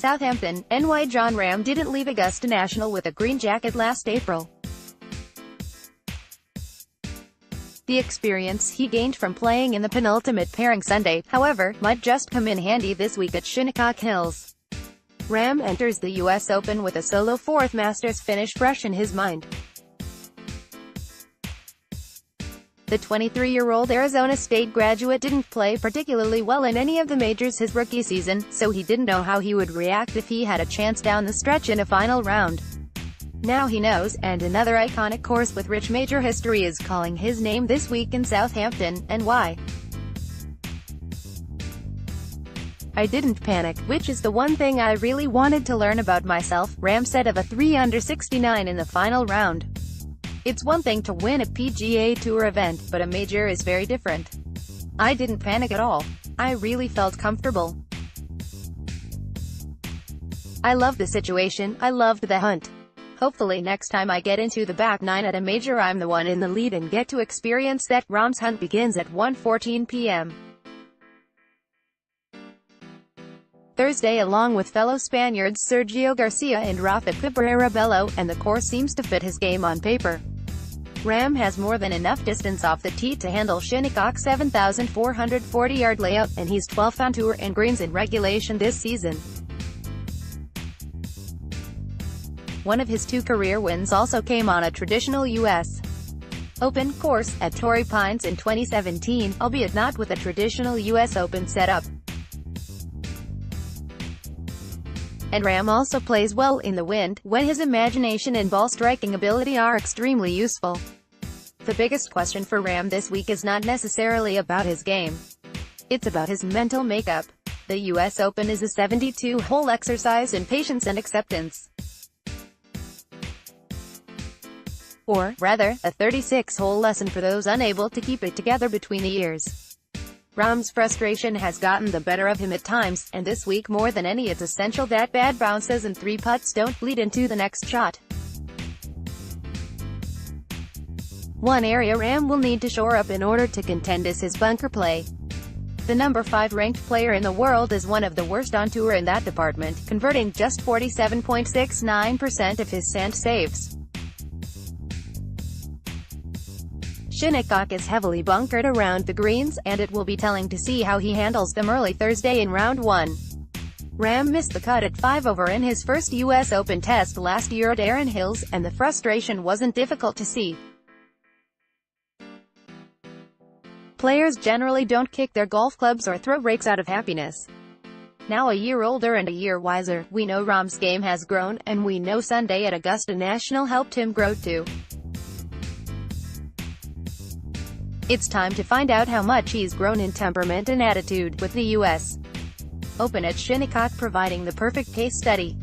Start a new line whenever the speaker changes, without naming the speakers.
Southampton, NY. Jon Rahm didn't leave Augusta National with a green jacket last April. The experience he gained from playing in the penultimate pairing Sunday, however, might just come in handy this week at Shinnecock Hills. Rahm enters the U.S. Open with a solo fourth Masters finish fresh in his mind. The 23-year-old Arizona State graduate didn't play particularly well in any of the majors his rookie season, so he didn't know how he would react if he had a chance down the stretch in a final round. Now he knows, and another iconic course with rich major history is calling his name this week in Southampton, and why. "I didn't panic, which is the one thing I really wanted to learn about myself," Rahm said of a 3-under 69 in the final round. "It's one thing to win a PGA Tour event, but a major is very different. I didn't panic at all. I really felt comfortable. I loved the situation, I loved the hunt. Hopefully next time I get into the back nine at a major I'm the one in the lead and get to experience that." Rahm's hunt begins at 1:14 p.m. Thursday along with fellow Spaniards Sergio Garcia and Rafa Cabrera Bello, and the course seems to fit his game on paper. Rahm has more than enough distance off the tee to handle Shinnecock's 7,440-yard layout, and he's 12th on tour and greens in regulation this season. One of his 2 career wins also came on a traditional U.S. Open course, at Torrey Pines in 2017, albeit not with a traditional U.S. Open setup. And Rahm also plays well in the wind, when his imagination and ball striking ability are extremely useful. The biggest question for Rahm this week is not necessarily about his game. It's about his mental makeup. The U.S. Open is a 72-hole exercise in patience and acceptance. Or, rather, a 36-hole lesson for those unable to keep it together between the years. Rahm's frustration has gotten the better of him at times, and this week more than any it's essential that bad bounces and 3 putts don't bleed into the next shot. One area Rahm will need to shore up in order to contend is his bunker play. The number 5 ranked player in the world is one of the worst on tour in that department, converting just 47.69% of his sand saves. Shinnecock is heavily bunkered around the greens, and it will be telling to see how he handles them early Thursday in round 1. Rahm missed the cut at 5 over in his first U.S. Open test last year at Erin Hills, and the frustration wasn't difficult to see. Players generally don't kick their golf clubs or throw rakes out of happiness. Now a year older and a year wiser, we know Rahm's game has grown, and we know Sunday at Augusta National helped him grow too. It's time to find out how much he's grown in temperament and attitude, with the U.S. Open at Shinnecock providing the perfect case study.